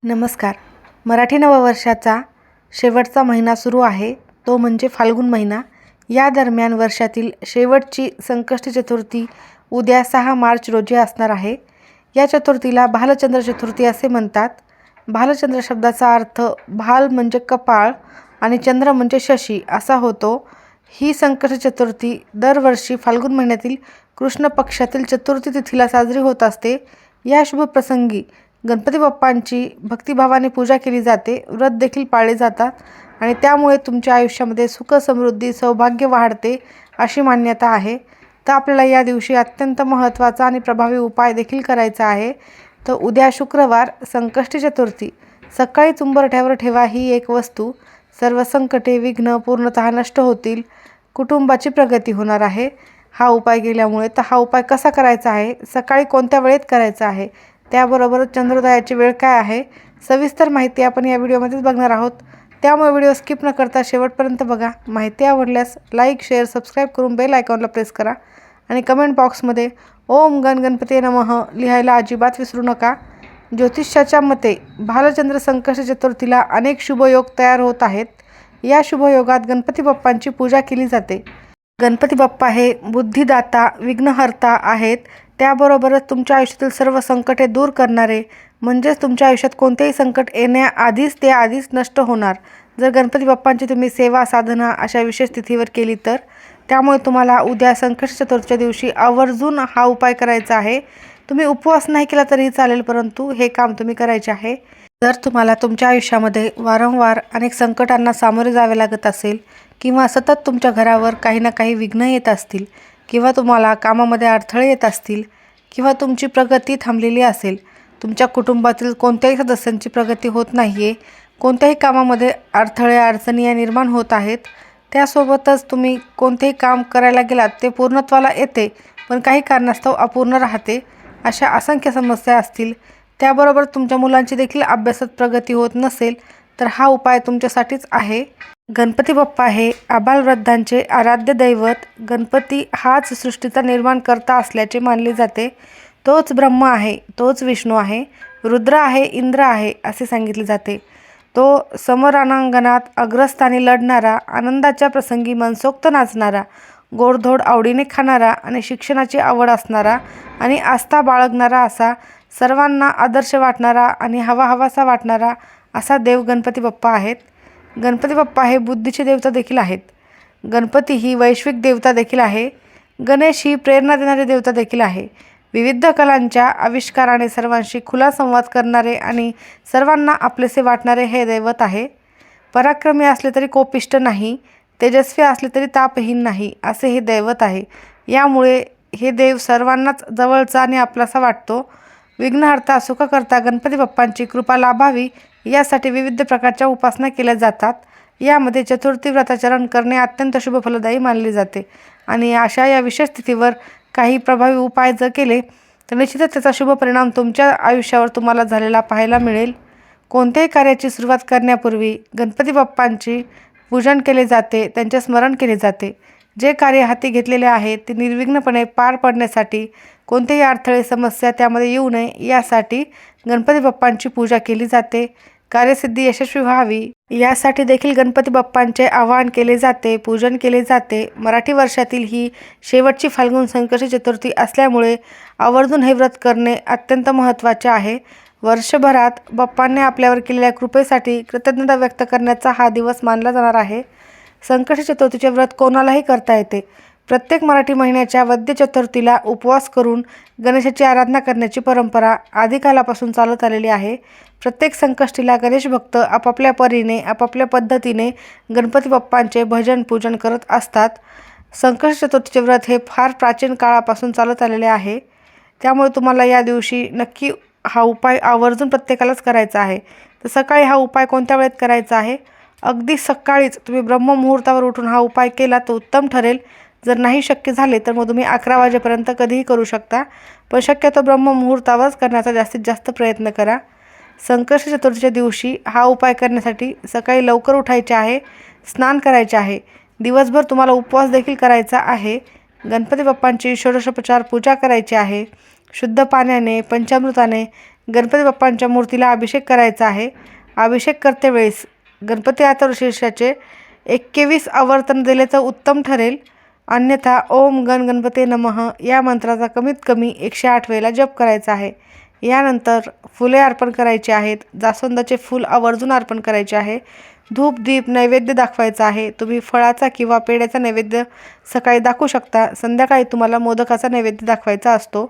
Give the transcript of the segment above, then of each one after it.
नमस्कार. मराठी नववर्षाचा शेवटचा महिना सुरू आहे, तो म्हणजे फाल्गुन महिना. या दरम्यान वर्षातील शेवटची संकष्टी चतुर्थी उद्या 6 मार्च रोजी असणार आहे. या चतुर्थीला भालचंद्र चतुर्थी असे म्हणतात. भालचंद्र शब्दाचा अर्थ भाल म्हणजे कपाळ आणि चंद्र म्हणजे शशी असा होतो. ही संकष्टी चतुर्थी दरवर्षी फाल्गुन महिन्यातील कृष्ण पक्षातील चतुर्थी तिथीला साजरी होत असते. या शुभ प्रसंगी गणपती बाप्पांची भक्तिभावाने पूजा केली जाते, व्रत देखील पाळले जातात आणि त्यामुळे तुमच्या आयुष्यामध्ये सुख, समृद्धी, सौभाग्य वाढते अशी मान्यता आहे. तर आपल्याला या दिवशी अत्यंत महत्त्वाचा आणि प्रभावी उपाय देखील करायचा आहे. तर उद्या शुक्रवार संकष्टी चतुर्थी सकाळी उंबरठ्यावर ठेवा ही एक वस्तू. सर्व संकटे, विघ्न पूर्णतः नष्ट होतील. कुटुंबाची प्रगती होणार आहे हा उपाय केल्यामुळे. तर हा उपाय कसा करायचा आहे, सकाळी कोणत्या वेळेत करायचा आहे, त्याबरोबरच चंद्रोदयाची वेळ काय आहे, सविस्तर माहिती आपण या व्हिडिओमध्येच बघणार आहोत. त्यामुळे व्हिडिओ स्किप न करता शेवटपर्यंत बघा. माहिती आवडल्यास लाईक, शेअर, सबस्क्राईब करून बेल आयकॉनला प्रेस करा आणि कमेंट बॉक्समध्ये ओम गण गणपती नमः लिहायला अजिबात विसरू नका. ज्योतिषाच्या मते भालचंद्र संकष्टी चतुर्थीला अनेक शुभयोग तयार होत आहेत. या शुभयोगात गणपती बाप्पांची पूजा केली जाते. गणपती बाप्पा हे बुद्धिदाता, विघ्नहर्ता आहेत. त्याबरोबरच तुमच्या आयुष्यातील सर्व संकटे दूर करणारे, म्हणजेच तुमच्या आयुष्यात कोणतेही संकट येण्याआधीच ते आधीच नष्ट होणार जर गणपती बाप्पांची तुम्ही सेवा, साधना अशा विशेष तिथीवर केली तर. त्यामुळे तुम्हाला उद्या संकष्टी चतुर्थीच्या दिवशी आवर्जून हा उपाय करायचा आहे. तुम्ही उपवास नाही केला तरीही चालेल, परंतु हे काम तुम्ही करायचे आहे. जर तुम्हाला तुमच्या आयुष्यामध्ये वारंवार अनेक संकटांना सामोरे जावे लागत असेल किंवा सतत तुमच्या घरावर काही ना काही विघ्न येत असतील किंवा तुम्हाला कामामध्ये अडथळे येत असतील किंवा तुमची प्रगती थांबलेली असेल, तुमच्या कुटुंबातील कोणत्याही सदस्यांची प्रगती होत नाही आहे, कोणत्याही कामामध्ये अडथळे, अडचणी या निर्माण होत आहेत, त्यासोबतच तुम्ही कोणतेही काम करायला गेलात ते पूर्णत्वाला येते पण काही कारणास्तव अपूर्ण राहते, अशा असंख्य समस्या असतील, त्याबरोबर तुमच्या मुलांची देखील अभ्यासात प्रगती होत नसेल, तर हा उपाय तुमच्यासाठीच आहे. गणपती बाप्पा हे आबालवृद्धांचे आराध्य दैवत. गणपती हाच सृष्टीचा निर्माण करता असल्याचे मानले जाते. तोच ब्रह्म आहे, तोच विष्णू आहे, रुद्र आहे, इंद्र आहे असे सांगितले जाते. तो समरणांगणात अग्रस्थानी लढणारा, आनंदाच्या प्रसंगी मनसोक्त नाचणारा, गोडधोड आवडीने खाणारा आणि शिक्षणाची आवड असणारा आणि आस्था बाळगणारा, असा सर्वांना आदर्श वाटणारा आणि हवाहवासा वाटणारा असा देव गणपती बाप्पा आहेत. गणपती बाप्पा हे बुद्धीचे देवता देखील आहेत. गणपती ही वैश्विक देवता देखील आहे. गणेश ही प्रेरणा देणारी देवता देखील आहे. विविध कलांच्या आविष्काराने सर्वांशी खुला संवाद करणारे आणि सर्वांना आपलेसे वाटणारे हे दैवत आहे. पराक्रमी असले तरी कोपिष्ट नाही, तेजस्वी असले तरी तापहीन नाही असे हे दैवत आहे. यामुळे हे देव सर्वांनाच जवळचा आणि आपलासा वाटतो. विघ्नहर्ता, सुखकर्ता गणपती बाप्पांची कृपा लाभावी यासाठी विविध प्रकारच्या उपासना केल्या जातात. यामध्ये चतुर्थी व्रताचरण करणे अत्यंत शुभफलदायी मानले जाते आणि अशा या विशेष तिथीवर काही प्रभावी उपाय जर केले तर निश्चितच त्याचा शुभ परिणाम तुमच्या आयुष्यावर तुम्हाला झालेला पाहायला मिळेल. कोणत्याही कार्याची सुरुवात करण्यापूर्वी गणपती बाप्पांची पूजन केले जाते, त्यांचे स्मरण केले जाते. जे कार्य हाती घेतलेले आहे ते निर्विघ्नपणे पार पडण्यासाठी, कोणतेही अडथळे, समस्या त्यामध्ये येऊ नये यासाठी गणपती बाप्पांची पूजा केली जाते. कार्यसिद्धी यशस्वी व्हावी यासाठी देखील गणपती बाप्पांचे आवाहन केले जाते, पूजन केले जाते. मराठी वर्षातील ही शेवटची फाल्गुन संकष्टी चतुर्थी असल्यामुळे आवर्जून हे व्रत करणे अत्यंत महत्त्वाचे आहे. वर्षभरात बाप्पांनी आपल्यावर केलेल्या कृपेसाठी कृतज्ञता व्यक्त करण्याचा हा दिवस मानला जाणार आहे. संकष्टी चतुर्थीचे व्रत कोणालाही करता येते. प्रत्येक मराठी महिन्याच्या वद्य चतुर्थीला उपवास करून गणेशाची आराधना करण्याची परंपरा आदिकालापासून चालत आलेली आहे. प्रत्येक संकष्टीला गणेश भक्त आपापल्या परीने, आपापल्या पद्धतीने गणपती बाप्पांचे भजन, पूजन करत असतात. संकष्टी चतुर्थीचे व्रत हे फार प्राचीन काळापासून चालत आलेले आहे. त्यामुळे तुम्हाला या दिवशी नक्की हा उपाय आवर्जून प्रत्येकालाच करायचा आहे. तर सकाळी हा उपाय कोणत्या वेळेत करायचा आहे? अगदी सकाळीच तुम्ही ब्रह्ममुहूर्तावर उठून हा उपाय केला तर उत्तम ठरेल. जर नाही शक्य झाले तर मग तुम्ही 11 वाजेपर्यंत कधीही करू शकता, पण शक्यतो ब्रह्ममुहूर्तावरच करण्याचा जास्तीत जास्त प्रयत्न करा. संकष्टी चतुर्थीच्या दिवशी हा उपाय करण्यासाठी सकाळी लवकर उठायचे आहे, स्नान करायचे आहे. दिवसभर तुम्हाला उपवास देखील करायचा आहे. गणपती बाप्पांची षोडशोपचार पूजा करायची आहे. शुद्ध पाण्याने, पंचामृताने गणपती बाप्पांच्या मूर्तीला अभिषेक करायचा आहे. अभिषेक करतेवेळेस गणपती अथर्वशीर्षाचे 21 आवर्तन दिले तर उत्तम ठरेल. अन्यथा ओम गण गणपते नमः या मंत्राचा कमीत कमी 108 वेळेला जप करायचा आहे. यानंतर फुले अर्पण करायची आहेत. जास्वंदाचे फूल आवर्जून अर्पण करायचे आहे. धूप दीप नैवेद्य दाखवायचा आहे. तुम्ही फळाचा किंवा पेढ्याचा नैवेद्य सकाळी दाखवू शकता. संध्याकाळी तुम्हाला मोदकाचा नैवेद्य दाखवायचा असतो.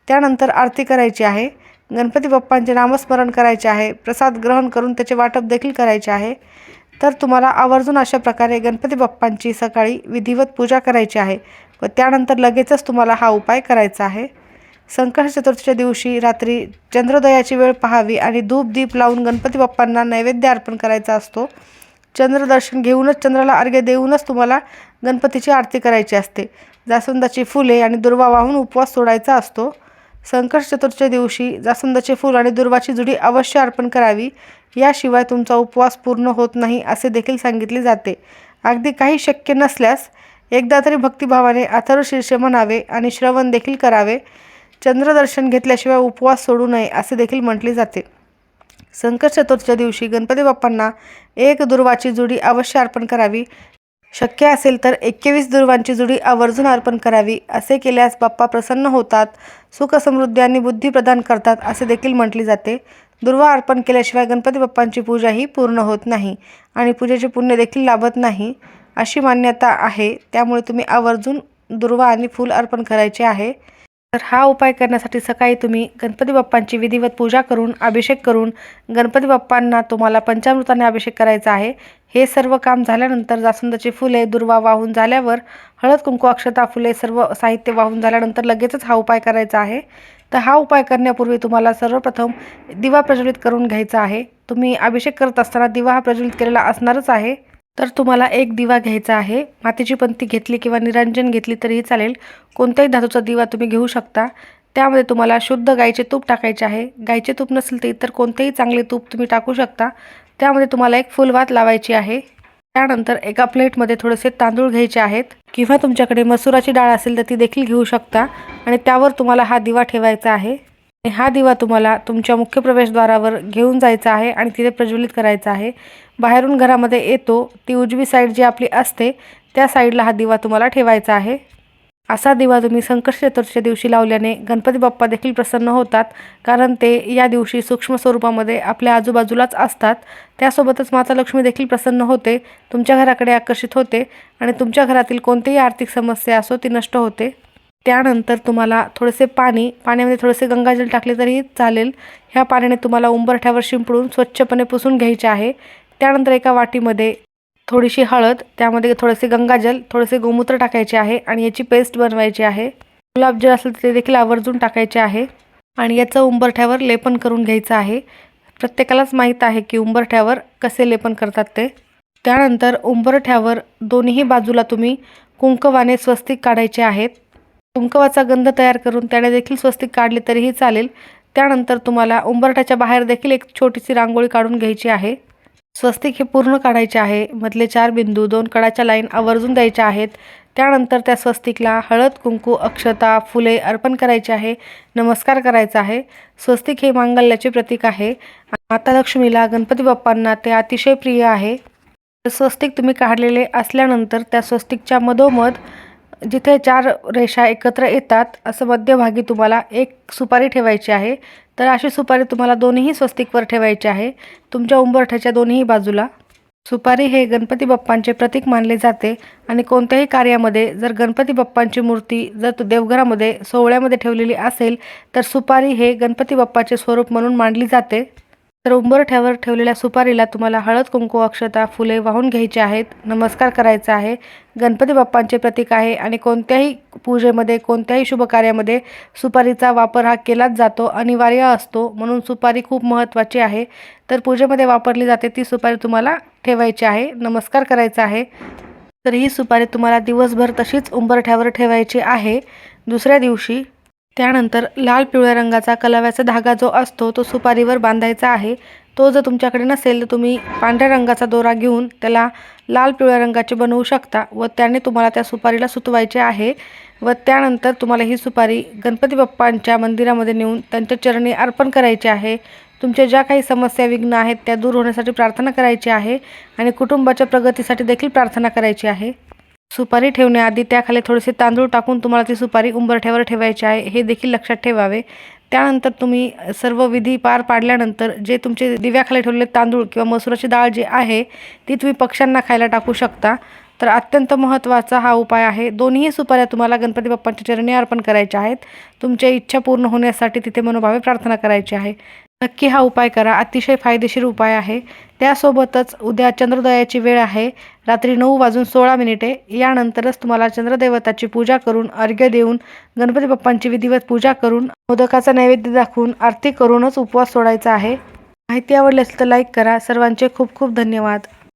त्यानंतर आरती करायची आहे. गणपती बाप्पांचे नामस्मरण करायचे आहे. प्रसाद ग्रहण करून त्याचे वाटप देखील करायचे आहे. तर तुम्हाला आवर्जून अशा प्रकारे गणपती बाप्पांची सकाळी विधिवत पूजा करायची आहे व त्यानंतर लगेचच तुम्हाला हा उपाय करायचा आहे. संकष्टी चतुर्थीच्या दिवशी रात्री चंद्रोदयाची वेळ पाहावी आणि धूप दीप लावून गणपती बाप्पांना नैवेद्य अर्पण करायचा असतो. चंद्रदर्शन घेऊनच, चंद्राला अर्घ्य देऊनच तुम्हाला गणपतीची आरती करायची असते. जास्वंदाची फुले आणि दुर्वा वाहून उपवास सोडायचा असतो. संकष्टी चतुर्थीच्या दिवशी जास्वंदाचे फूल आणि दुर्वाची जुडी अवश्य अर्पण करावी. याशिवाय तुमचा उपवास पूर्ण होत नाही असे देखील सांगितले जाते. अगदी काही शक्य नसल्यास एकदा तरी भक्तिभावाने अथर्वशीर्ष म्हणावे आणि श्रवण देखील करावे. चंद्रदर्शन घेतल्याशिवाय उपवास सोडू नये असे देखील म्हटले जाते. संकष्टी चतुर्थीच्या दिवशी गणपती बाप्पांना 1 दुर्वाची जुडी अवश्य अर्पण करावी. शक्य असेल तर 21 दुर्वांची जुडी आवर्जून अर्पण करावी. असे केल्यास बाप्पा प्रसन्न होतात, सुख समृद्धी आणि बुद्धी प्रदान करतात असे देखील म्हटले जाते. दुर्वा अर्पण केल्याशिवाय गणपती बाप्पांची पूजाही पूर्ण होत नाही आणि पूजेचे पुण्य देखील लाभत नाही अशी मान्यता आहे. त्यामुळे तुम्ही आवर्जून दुर्वा आणि फूल अर्पण करायचे आहे. तर हा उपाय करण्यासाठी सकाळी तुम्ही गणपती बाप्पांची विधिवत पूजा करून अभिषेक करून गणपती बाप्पांना तुम्हाला पंचामृताने अभिषेक करायचा आहे. हे सर्व काम झाल्यानंतर जास्वंदाची फुले दुर्वा वाहून झाल्यावर हळद कुंकू अक्षता फुले सर्व साहित्य वाहून झाल्यानंतर लगेचच हा उपाय करायचा आहे. तर हा उपाय करण्यापूर्वी तुम्हाला सर्वप्रथम दिवा प्रज्वलित करून घ्यायचा आहे. तुम्ही अभिषेक करत असताना दिवा हा प्रज्वलित केलेला असणारच आहे. तर तुम्हाला एक दिवा घ्यायचा आहे. मातीची पंती घेतली किंवा निरांजन घेतली तरीही चालेल. कोणत्याही धातूचा दिवा तुम्ही घेऊ शकता. त्यामध्ये तुम्हाला शुद्ध गाईचे तूप टाकायचे आहे. गाईचे तूप नसेल तर इतर कोणतेही चांगले तूप तुम्ही टाकू शकता. त्यामध्ये तुम्हाला एक फुलवात लावायची आहे. त्यानंतर एका प्लेटमध्ये थोडेसे तांदूळ घ्यायचे आहेत किंवा तुमच्याकडे मसुराची डाळ असेल तर ती देखील घेऊ शकता आणि त्यावर तुम्हाला हा दिवा ठेवायचा आहे. हा दिवा तुम्हाला तुमच्या मुख्य प्रवेशद्वारावर घेऊन जायचा आहे आणि तिथे प्रज्वलित करायचा आहे. बाहेरून घरामध्ये येतो ती उजवी साईड जी आपली असते त्या साईडला हा दिवा तुम्हाला ठेवायचा आहे. असा दिवा तुम्ही संकष्टी चतुर्थीच्या दिवशी लावल्याने गणपती बाप्पा देखील प्रसन्न होतात, कारण ते या दिवशी सूक्ष्म स्वरूपामध्ये आपल्या आजूबाजूलाच असतात. त्यासोबतच माता लक्ष्मी देखील प्रसन्न होते, तुमच्या घराकडे आकर्षित होते आणि तुमच्या घरातील कोणतीही आर्थिक समस्या असो ती नष्ट होते. त्यानंतर तुम्हाला थोडेसे पाण्यामध्ये थोडेसे गंगाजल टाकले तरीही चालेल. ह्या पाण्याने तुम्हाला उंबरठ्यावर शिंपडून स्वच्छपणे पुसून घ्यायचे आहे. त्यानंतर एका वाटीमध्ये थोडीशी हळद, त्यामध्ये थोडेसे गंगाजल, थोडेसे गोमूत्र टाकायचे आहे आणि याची पेस्ट बनवायची आहे. गुलाबजल असेल तर ते देखील आवर्जून टाकायचे आहे आणि याचं उंबरठ्यावर लेपन करून घ्यायचं आहे. प्रत्येकालाच माहीत आहे की उंबरठ्यावर कसे लेपन करतात ते. त्यानंतर उंबरठ्यावर दोन्ही बाजूला तुम्ही कुंकवाने स्वस्तिक काढायचे आहेत. कुंकवाचा गंध तयार करून त्याने देखील स्वस्तिक काढले तरीही चालेल. त्यानंतर तुम्हाला उंबरठ्याच्या बाहेर देखील एक छोटीशी रांगोळी काढून घ्यायची आहे. स्वस्तिक हे पूर्ण काढायचे आहे. मधले 4 बिंदू 2 कडाच्या लाईन आवर्जून द्यायच्या आहेत. त्यानंतर त्या स्वस्तिकला हळद कुंकू अक्षता फुले अर्पण करायचे आहे. नमस्कार करायचा आहे. स्वस्तिक हे मांगल्याचे प्रतीक आहे. माता लक्ष्मीला गणपती बाप्पांना ते अतिशय प्रिय आहे. स्वस्तिक तुम्ही काढलेले असल्यानंतर त्या स्वस्तिकच्या मधोमध जिथे 4 रेषा एकत्र येतात असं मध्यभागी तुम्हाला एक सुपारी ठेवायची आहे. तर अशी सुपारी तुम्हाला दोन्ही स्वस्तिकवर ठेवायची आहे, तुमच्या उंबरठ्याच्या दोन्ही बाजूला. सुपारी हे गणपती बाप्पांचे प्रतीक मानले जाते आणि कोणत्याही कार्यामध्ये जर गणपती बाप्पांची मूर्ती जर देवघरामध्ये सोहळ्यामध्ये ठेवलेली असेल तर सुपारी हे गणपती बाप्पाचे स्वरूप म्हणून मानली जाते. तर उंबरठ्यावर ठेवलेल्या सुपारीला तुम्हाला हळद कुंकू अक्षता फुले वाहून घ्यायचे आहेत. नमस्कार करायचा आहे. गणपती बाप्पांचे प्रतीक आहे आणि कोणत्याही पूजेमध्ये कोणत्याही शुभ कार्यामध्ये सुपारीचा वापर हा केलाच जातो, अनिवार्य असतो. म्हणून सुपारी खूप महत्त्वाची आहे. तर पूजेमध्ये वापरली जाते ती सुपारी तुम्हाला ठेवायची आहे. नमस्कार करायचा आहे. तर ही सुपारी तुम्हाला दिवसभर तशीच उंबरठ्यावर ठेवायची आहे. दुसऱ्या दिवशी त्यानंतर लाल पिवळ्या रंगाचा कलाव्याचा धागा जो असतो तो सुपारीवर बांधायचा आहे. तो जर तुमच्याकडे नसेल तर तुम्ही पांढऱ्या रंगाचा दोरा घेऊन त्याला लाल पिवळ्या रंगाचे बनवू शकता व त्याने तुम्हाला त्या सुपारीला सुतवायचे आहे व त्यानंतर तुम्हाला ही सुपारी गणपती बाप्पांच्या मंदिरामध्ये नेऊन त्यांच्या चरणी अर्पण करायचे आहे। तुमच्या ज्या काही समस्या विघ्न आहेत त्या दूर होण्यासाठी प्रार्थना करायची आहे आणि कुटुंबाच्या प्रगतीसाठी देखील प्रार्थना करायची आहे। सुपारी ठेवण्याआधी त्याखाली थोडेसे तांदूळ टाकून तुम्हाला ती सुपारी उंबरठ्यावर ठेवायची आहे, हे देखील लक्षात ठेवावे। त्यानंतर तुम्ही सर्व विधी पार पाडल्यानंतर जे तुमचे दिव्याखाली ठेवलेले तांदूळ किंवा मसुराची डाळ जी आहे ती तुम्ही पक्ष्यांना खायला टाकू शकता। तर अत्यंत महत्त्वाचा हा उपाय आहे। दोन्ही सुपाऱ्या तुम्हाला गणपती बाप्पांच्या चरणी अर्पण करायच्या आहेत। तुमच्या इच्छा पूर्ण होण्यासाठी तिथे मनोभावे प्रार्थना करायची आहे। नक्की हा उपाय करा, अतिशय फायदेशीर उपाय आहे। त्यासोबतच उद्या चंद्रोदयाची वेळ आहे, रात्री 9:16 यानंतरच तुम्हाला चंद्रदेवताची पूजा करून अर्घ्य देऊन गणपती बाप्पांची विधिवत पूजा करून मोदकाचा नैवेद्य दाखवून आरती करूनच उपवास सोडायचा आहे। माहिती आवडली असेल तर लाईक करा। सर्वांचे खूप खूप धन्यवाद।